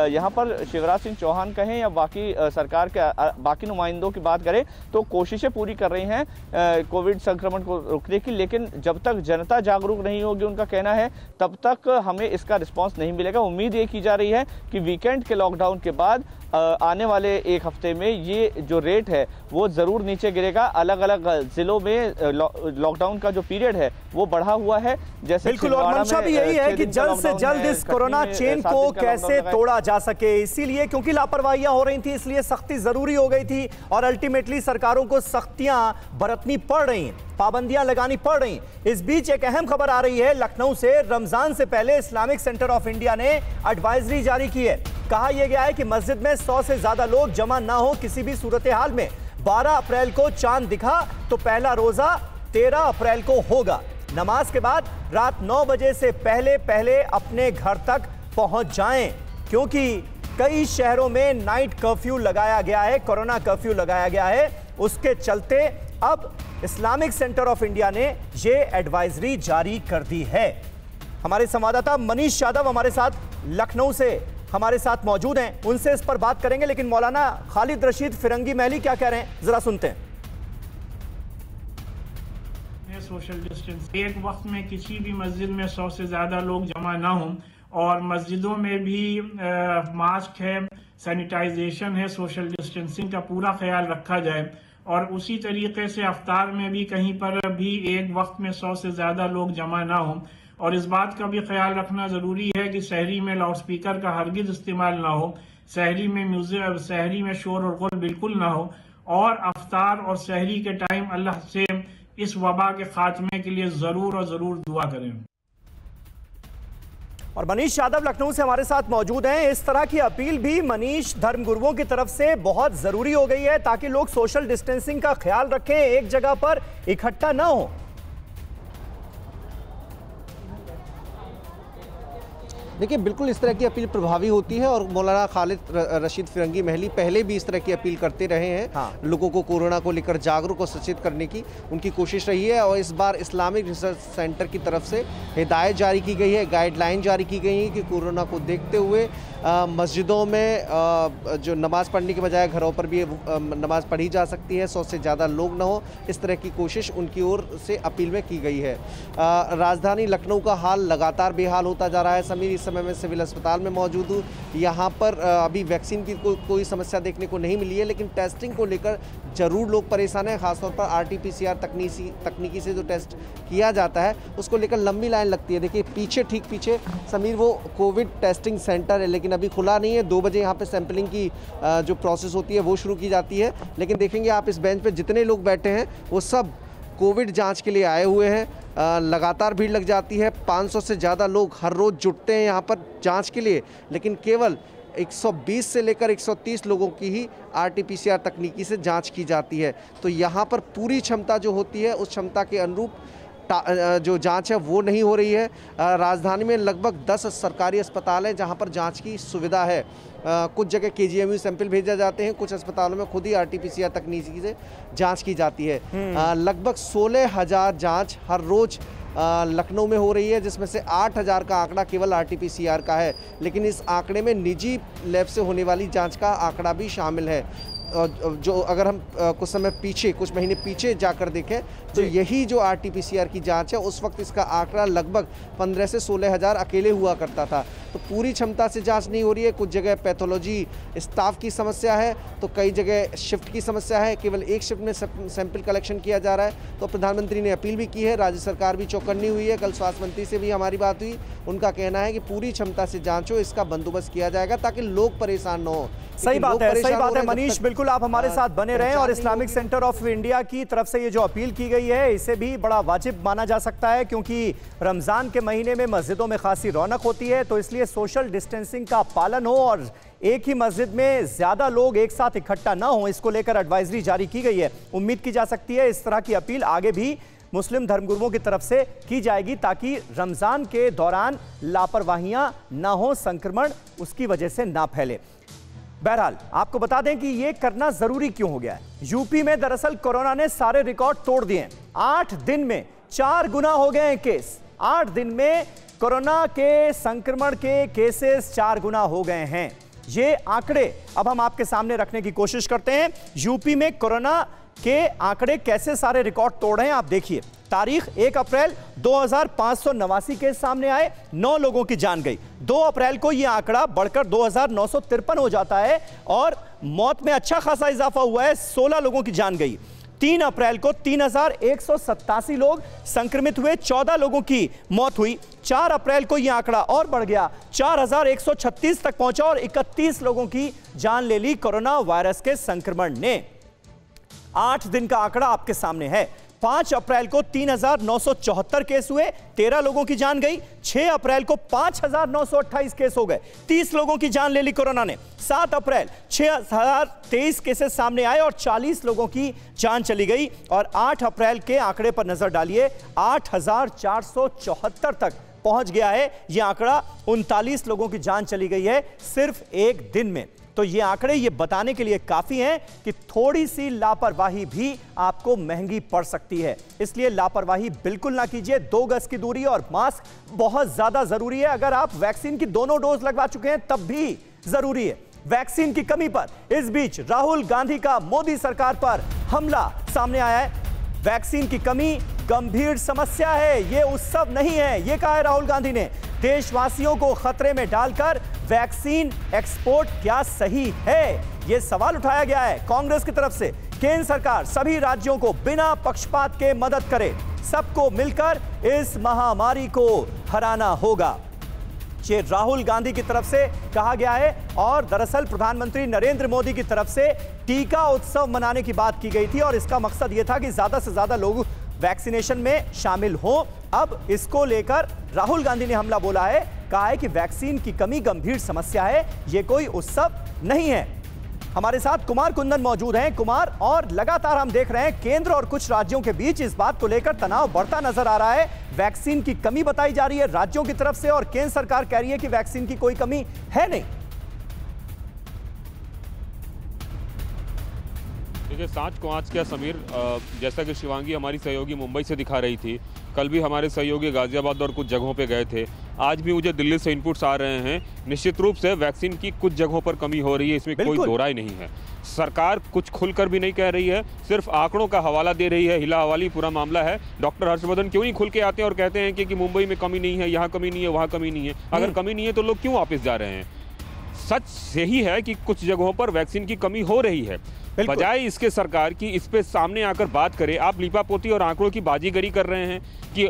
यहाँ पर शिवराज सिंह चौहान कहें या बाकी सरकार के बाकी नुमाइंदों की बात करें तो कोशिशें पूरी कर रही हैं कोविड संक्रमण को रोकने की, लेकिन जब तक जनता जागरूक नहीं होगी, उनका कहना है, तब तक हमें इसका रिस्पांस नहीं मिलेगा। उम्मीद ये की जा रही है कि वीकेंड के लॉकडाउन के बाद आने वाले एक हफ्ते में ये जो रेट है वो जरूर नीचे गिरेगा। अलग अलग जिलों में लॉकडाउन का जो पीरियड है वो बढ़ा हुआ है। जैसे बिल्कुल, और मंशा भी यही है कि जल्द से जल्द इस कोरोना चेन को कैसे तोड़ा जा सके, इसीलिए क्योंकि लापरवाहियां हो रही थी इसलिए सख्ती जरूरी हो गई थी और अल्टीमेटली सरकारों को सख्तियां बरतनी पड़ रही, पाबंदियां लगानी पड़ रही। इस बीच एक अहम खबर आ रही है लखनऊ से। रमजान से पहले इस्लामिक सेंटर ऑफ इंडिया ने एडवाइजरी जारी की है। कहा यह गया है कि मस्जिद में 100 से ज्यादा लोग जमा ना हो किसी भी सूरत हाल में। 12 अप्रैल को चांद दिखा तो पहला रोजा 13 अप्रैल को होगा। नमाज के बाद रात 9 बजे से पहले अपने घर तक पहुंच जाएं, क्योंकि कई शहरों में नाइट कर्फ्यू लगाया गया है, कोरोना कर्फ्यू लगाया गया है। उसके चलते अब इस्लामिक सेंटर ऑफ इंडिया ने यह एडवाइजरी जारी कर दी है। हमारे संवाददाता मनीष यादव हमारे साथ लखनऊ से हमारे साथ मौजूद हैं, उनसे इस पर बात करेंगे। लेकिन मौलाना खालिद रशीद फिरंगी महली क्या कह रहे हैं, जरा सुनते हैं। सोशल डिस्टेंस, एक वक्त में किसी भी मस्जिद में 100 से ज्यादा लोग जमा ना हों और मस्जिदों में भी मास्क है, सैनिटाइजेशन है, सोशल डिस्टेंसिंग का पूरा ख्याल रखा जाए और उसी तरीके से अफ्तार में भी कहीं पर भी एक वक्त में 100 से ज्यादा लोग जमा ना हों। और इस बात का भी ख्याल रखना ज़रूरी है कि सहरी में लाउड स्पीकर का हरगिज़ इस्तेमाल ना हो, सहरी में म्यूजिक, सहरी में शोर और गुल बिल्कुल ना हो और अफ्तार और सहरी के टाइम अल्लाह से इस वबा के खात्मे के लिए ज़रूर और ज़रूर दुआ करें। और मनीष यादव लखनऊ से हमारे साथ मौजूद हैं। इस तरह की अपील भी मनीष धर्मगुरुओं की तरफ से बहुत ज़रूरी हो गई है ताकि लोग सोशल डिस्टेंसिंग का ख्याल रखें, एक जगह पर इकट्ठा ना हो। देखिए, बिल्कुल इस तरह की अपील प्रभावी होती है और मौलाना खालिद रशीद फिरंगी महली पहले भी इस तरह की अपील करते रहे हैं। हाँ। लोगों को कोरोना को लेकर जागरूक और सचेत करने की उनकी कोशिश रही है और इस बार इस्लामिक रिसर्च सेंटर की तरफ से हिदायत जारी की गई है, गाइडलाइन जारी की गई है कि कोरोना को देखते हुए मस्जिदों में जो नमाज़ पढ़ने के बजाय घरों पर भी नमाज़ पढ़ी जा सकती है, 100 से ज़्यादा लोग ना हो, इस तरह की कोशिश उनकी ओर से अपील में की गई है। राजधानी लखनऊ का हाल लगातार बेहाल होता जा रहा है। समीर, इस समय मैं सिविल अस्पताल में मौजूद हूँ। यहाँ पर अभी वैक्सीन की कोई समस्या देखने को नहीं मिली है, लेकिन टेस्टिंग को लेकर ज़रूर लोग परेशान हैं। खासतौर पर RT-PCR तकनीकी से जो टेस्ट किया जाता है उसको लेकर लंबी लाइन लगती है। देखिए पीछे, ठीक पीछे समीर, वो कोविड टेस्टिंग सेंटर है, लेकिन अभी खुला नहीं है। 2 बजे यहाँ पे सैंपलिंग की जो प्रोसेस होती है वो शुरू की जाती है। लेकिन देखेंगे आप इस बेंच पे जितने लोग बैठे हैं वो सब कोविड जांच के लिए आए हुए हैं। लगातार भीड़ लग जाती है, 500 से ज़्यादा लोग हर रोज़ जुटते हैं यहाँ पर जांच के लिए, लेकिन केवल 120 से लेकर 130 लोगों की ही RT-PCR तकनीकी से जांच की जाती है। तो यहाँ पर पूरी क्षमता जो होती है उस क्षमता के अनुरूप जो जांच है वो नहीं हो रही है। राजधानी में लगभग 10 सरकारी अस्पताल हैं जहां पर जांच की सुविधा है। कुछ जगह KGMU सैंपल भेजे जाते हैं, कुछ अस्पतालों में खुद ही RT-PCR तकनीकी से जांच की जाती है। लगभग 16,000 जांच हर रोज़ लखनऊ में हो रही है, जिसमें से 8,000 का आंकड़ा केवल RT-PCR का है, लेकिन इस आंकड़े में निजी लैब से होने वाली जांच का आंकड़ा भी शामिल है। जो अगर हम कुछ समय पीछे, कुछ महीने पीछे जाकर देखें तो यही जो RT-PCR की जांच है उस वक्त इसका आंकड़ा लगभग 15 से 16 हज़ार अकेले हुआ करता था। तो पूरी क्षमता से जांच नहीं हो रही है। कुछ जगह पैथोलॉजी स्टाफ की समस्या है, तो कई जगह शिफ्ट की समस्या है, केवल एक शिफ्ट में सैंपल कलेक्शन किया जा रहा है। तो प्रधानमंत्री ने अपील भी की है, राज्य सरकार भी चौकन्नी हुई है। कल स्वास्थ्य मंत्री से भी हमारी बात हुई, उनका कहना है कि पूरी क्षमता से जांच हो, इसका बंदोबस्त किया जाएगा ताकि लोग परेशान न हो। सही बात है मनीष, बिल्कुल आप हमारे साथ बने रहें। और इस्लामिक सेंटर ऑफ इंडिया की तरफ से ये जो अपील की गई है इसे भी बड़ा वाजिब माना जा सकता है, क्योंकि रमजान के महीने में मस्जिदों में खासी रौनक होती है, तो इसलिए सोशल डिस्टेंसिंग का पालन हो और एक ही मस्जिद में ज्यादा लोग एक साथ इकट्ठा ना हो, इसको लेकर एडवाइजरी जारी की गई है। उम्मीद की जा सकती है इस तरह की अपील आगे भी मुस्लिम धर्मगुरुओं की तरफ से की जाएगी, ताकि रमजान के दौरान लापरवाहियां ना हो, संक्रमण उसकी वजह से ना फैले। बहरहाल आपको बता दें कि यह करना जरूरी क्यों हो गया है। यूपी में दरअसल कोरोना ने सारे रिकॉर्ड तोड़ दिए हैं। 8 दिन में 4 गुना हो गए हैं केस। 8 दिन में कोरोना के संक्रमण के केसेस 4 गुना हो गए हैं। ये आंकड़े अब हम आपके सामने रखने की कोशिश करते हैं। यूपी में कोरोना के आंकड़े कैसे सारे रिकॉर्ड तोड़ रहे हैं आप देखिए। तारीख 1 अप्रैल 2589 केस सामने आए, 9 लोगों की जान गई। 2 अप्रैल को यह आंकड़ा बढ़कर 2953 हो जाता है और मौत में अच्छा खासा इजाफा हुआ है, 16 लोगों की जान गई। 3 अप्रैल को 3187 लोग संक्रमित हुए, 14 लोगों की मौत हुई। 4 अप्रैल को यह आंकड़ा और बढ़ गया, 4136 तक पहुंचा और 31 लोगों की जान ले ली कोरोना वायरस के संक्रमण ने। 8 दिन का आंकड़ा आपके सामने है। 5 अप्रैल को 3974 केस हुए, 13 लोगों की जान गई। 6 अप्रैल को 5928 केस हो गए, 30 लोगों की जान ले ली कोरोना ने। 7 अप्रैल 6023 केसेस सामने आए और 40 लोगों की जान चली गई। और 8 अप्रैल के आंकड़े पर नजर डालिए, 8474 तक पहुंच गया है यह आंकड़ा। 39 लोगों की जान चली गई है सिर्फ एक दिन में। तो ये आंकड़े ये बताने के लिए काफी हैं कि थोड़ी सी लापरवाही भी आपको महंगी पड़ सकती है। इसलिए लापरवाही बिल्कुल ना कीजिए। 2 गज की दूरी और मास्क बहुत ज्यादा जरूरी है। अगर आप वैक्सीन की दोनों डोज लगवा चुके हैं तब भी जरूरी है। वैक्सीन की कमी पर इस बीच राहुल गांधी का मोदी सरकार पर हमला सामने आया है। वैक्सीन की कमी गंभीर समस्या है, यह उत्सव नहीं है, यह कहा है राहुल गांधी ने। देशवासियों को खतरे में डालकर वैक्सीन एक्सपोर्ट क्या सही है, यह सवाल उठाया गया है कांग्रेस की तरफ से। केंद्र सरकार सभी राज्यों को बिना पक्षपात के मदद करे, सबको मिलकर इस महामारी को हराना होगा, ये राहुल गांधी की तरफ से कहा गया है। और दरअसल प्रधानमंत्री नरेंद्र मोदी की तरफ से टीका उत्सव मनाने की बात की गई थी और इसका मकसद यह था कि ज्यादा से ज्यादा लोग वैक्सीनेशन में शामिल हों। अब इसको लेकर राहुल गांधी ने हमला बोला है, कहा है कि वैक्सीन की कमी गंभीर समस्या है, यह कोई उत्सव नहीं है। हमारे साथ कुमार कुंदन मौजूद हैं। कुमार, और लगातार हम देख रहे हैं केंद्र और कुछ राज्यों के बीच इस बात को लेकर तनाव बढ़ता नजर आ रहा है। वैक्सीन की कमी बताई जा रही है राज्यों की तरफ से और केंद्र सरकार कह रही है कि वैक्सीन की कोई कमी है नहीं। देखिए, सांच को आज क्या समीर, जैसा कि शिवांगी हमारी सहयोगी मुंबई से दिखा रही थी, कल भी हमारे सहयोगी गाजियाबाद और कुछ जगहों पे गए थे, आज भी मुझे दिल्ली से इनपुट्स आ रहे हैं। निश्चित रूप से वैक्सीन की कुछ जगहों पर कमी हो रही है, इसमें कोई दो राय नहीं है। सरकार कुछ खुलकर भी नहीं कह रही है, सिर्फ आंकड़ों का हवाला दे रही है, हिला हवाली पूरा मामला है। डॉक्टर हर्षवर्धन क्यों नहीं खुल के आते हैं और कहते हैं कि मुंबई में कमी नहीं है, यहाँ कमी नहीं है, वहाँ कमी नहीं है। अगर कमी नहीं है तो लोग क्यों वापस जा रहे हैं? सच यही है कि कुछ जगहों पर वैक्सीन की कमी हो रही है। बजाय इसके सरकार की इस पे सामने आकर बात करे, आप लीपापोती और आंकड़ों की बाजीगरी कर रहे हैं कि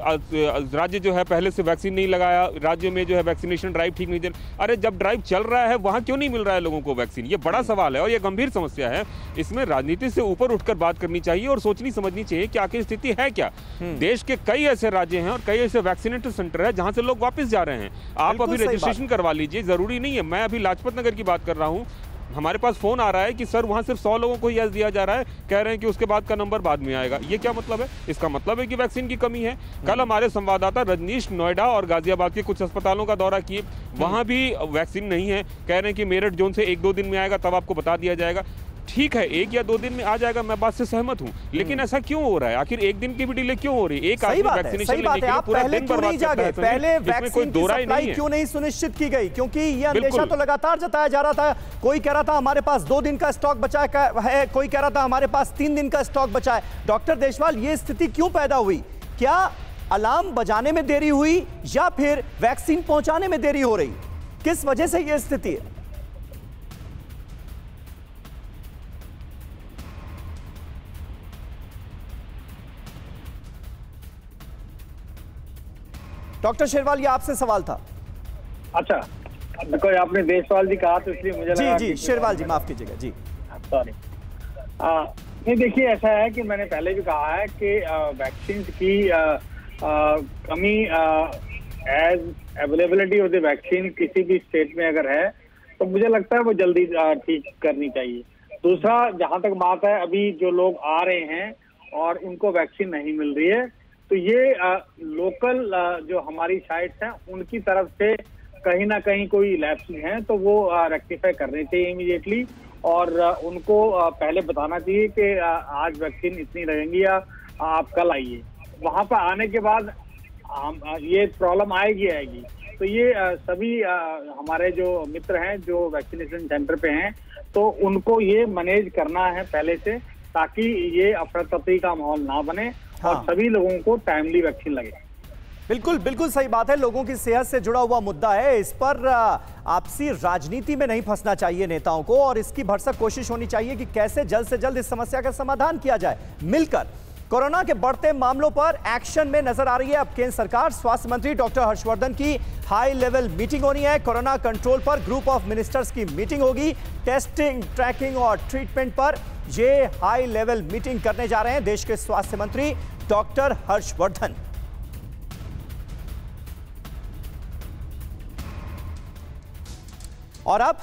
राज्य जो है पहले से वैक्सीन नहीं लगाया, राज्य में जो है वैक्सीनेशन ड्राइव ठीक नहीं चल। अरे जब ड्राइव चल रहा है वहां क्यों नहीं मिल रहा है लोगों को वैक्सीन? ये बड़ा सवाल है और ये गंभीर समस्या है। इसमें राजनीति से ऊपर उठकर बात करनी चाहिए और सोचनी समझनी चाहिए कि आखिर स्थिति है क्या। देश के कई ऐसे राज्य हैं और कई ऐसे वैक्सीनेटर सेंटर है जहां से लोग वापस जा रहे हैं। आप अभी रजिस्ट्रेशन करवा लीजिए, जरूरी नहीं है। मैं अभी लाजपत नगर की बात कर रहा हूँ, हमारे पास फोन आ रहा है कि सर वहां सिर्फ 100 लोगों को यस दिया जा रहा है, कह रहे हैं कि उसके बाद का नंबर बाद में आएगा। ये क्या मतलब है? इसका मतलब है कि वैक्सीन की कमी है। कल हमारे संवाददाता रजनीश नोएडा और गाजियाबाद के कुछ अस्पतालों का दौरा किए, वहां भी वैक्सीन नहीं है, कह रहे हैं कि मेरठ जोन से 1-2 दिन में आएगा, तब आपको बता दिया जाएगा। ठीक है 1 या 2 दिन में आ जाएगा, मैं बात से सहमत हूं, लेकिन ऐसा क्यों हो रहा है? आखिर 1 दिन की भी डिले क्यों हो रही है? एक आदमी वैक्सीनेशन लेने के लिए पूरा दिन बर्बाद करता है, पहले वैक्सीन की सप्लाई क्यों नहीं सुनिश्चित की गई? क्योंकि ये अंदेशा तो लगातार जताया जा रहा था। कोई कह रहा था हमारे पास 2 दिन का स्टॉक बचा है, कोई कह रहा था हमारे पास 3 दिन का स्टॉक बचा है। डॉक्टर देशवाल, ये स्थिति क्यों पैदा हुई? क्या अलार्म बजाने में देरी हुई या फिर वैक्सीन पहुंचाने में देरी हो रही? किस वजह से यह स्थिति है? डॉक्टर शेरवाल, ये आपसे सवाल था। अच्छा, कोई आपने देशवाल जी कहा तो इसलिए मुझे लगा जी शेरवाल जी माफ कीजिएगा जी, सॉरी। नहीं, देखिए ऐसा है कि मैंने पहले भी कहा है कि वैक्सीन की कमी, as availability of the vaccine किसी भी स्टेट में अगर है तो मुझे लगता है वो जल्दी ठीक करनी चाहिए। दूसरा, जहां तक बात है अभी जो लोग आ रहे हैं और उनको वैक्सीन नहीं मिल रही है, तो ये लोकल जो हमारी साइट्स हैं उनकी तरफ से कहीं ना कहीं कोई लैप्सिंग है तो वो रेक्टिफाई करने चाहिए इमीडिएटली, और उनको पहले बताना चाहिए कि आज वैक्सीन इतनी लगेंगी या आप कल आइए। वहां पर आने के बाद ये प्रॉब्लम आएगी। तो ये सभी हमारे जो मित्र हैं जो वैक्सीनेशन सेंटर पे हैं, तो उनको ये मैनेज करना है पहले से, ताकि ये अफरा तफरी का माहौल ना बने और सभी लोगों को टाइमली वैक्सीन लगे। बिल्कुल बिल्कुल सही बात है। लोगों की सेहत से जुड़ा हुआ मुद्दा है, इस पर आपसी राजनीति में नहीं फंसना चाहिए नेताओं को, और इसकी भरसक कोशिश होनी चाहिए कि कैसे जल्द से जल्द इस समस्या का समाधान किया जाए मिलकर। कोरोना के बढ़ते मामलों पर एक्शन में नजर आ रही है अब केंद्र सरकार। स्वास्थ्य मंत्री डॉक्टर हर्षवर्धन की हाई लेवल मीटिंग होनी है। कोरोना कंट्रोल पर ग्रुप ऑफ मिनिस्टर्स की मीटिंग होगी। टेस्टिंग, ट्रैकिंग और ट्रीटमेंट पर ये हाई लेवल मीटिंग करने जा रहे हैं देश के स्वास्थ्य मंत्री डॉक्टर हर्षवर्धन। और अब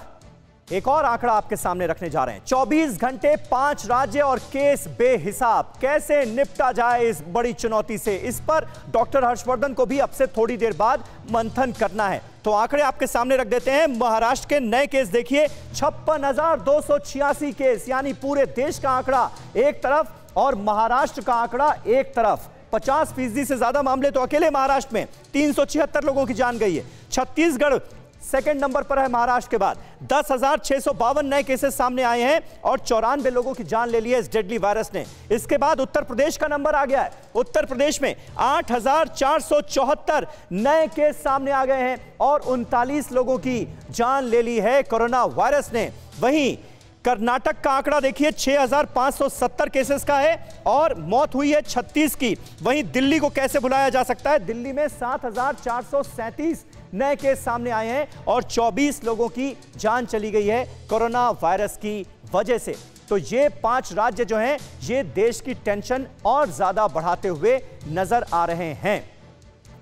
एक और आंकड़ा आपके सामने रखने जा रहे हैं। 24 घंटे 5 राज्य और केस बेहिसाब। कैसे निपटा जाए इस बड़ी चुनौती से, इस पर डॉक्टर हर्षवर्धन को भी अब से थोड़ी देर बाद मंथन करना है। तो आंकड़े आपके सामने रख देते हैं। महाराष्ट्र के नए केस देखिए, 56,286 केस, यानी पूरे देश का आंकड़ा एक तरफ और महाराष्ट्र का आंकड़ा एक तरफ। 50% से ज्यादा मामले तो अकेले महाराष्ट्र में, 376 लोगों की जान गई है। छत्तीसगढ़ सेकंड नंबर पर है महाराष्ट्र के बाद। 10,652 नए केसेस सामने आए हैं और 94 लोगों की जान ले ली है इस डेडली वायरस ने। इसके बाद उत्तर प्रदेश का नंबर आ गया है। उत्तर प्रदेश में 8,474 नए केस सामने आ गए हैं और 39 लोगों की जान ले ली है कोरोना वायरस ने। वहीं कर्नाटक का आंकड़ा देखिए, 6,570 केसेस का है और मौत हुई है 36 की। वहीं दिल्ली को कैसे भुलाया जा सकता है, दिल्ली में 7,437 नए केस सामने आए हैं और 24 लोगों की जान चली गई है कोरोना वायरस की वजह से। तो ये 5 राज्य जो हैं, ये देश की टेंशन और ज्यादा बढ़ाते हुए नजर आ रहे हैं।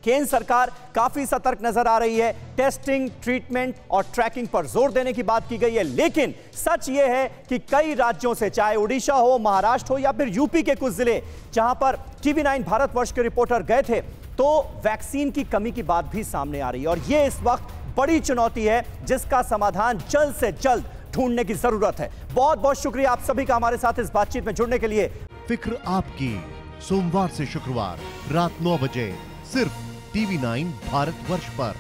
केंद्र सरकार काफी सतर्क नजर आ रही है। टेस्टिंग, ट्रीटमेंट और ट्रैकिंग पर जोर देने की बात की गई है, लेकिन सच यह है कि कई राज्यों से, चाहे ओडिशा हो, महाराष्ट्र हो या फिर यूपी के कुछ जिले जहां पर TV9 भारतवर्ष के रिपोर्टर गए थे, तो वैक्सीन की कमी की बात भी सामने आ रही है। और यह इस वक्त बड़ी चुनौती है जिसका समाधान जल्द से जल्द ढूंढने की जरूरत है। बहुत बहुत शुक्रिया आप सभी का हमारे साथ इस बातचीत में जुड़ने के लिए। फिक्र आपकी, सोमवार से शुक्रवार रात 9 बजे सिर्फ TV9 भारतवर्ष पर।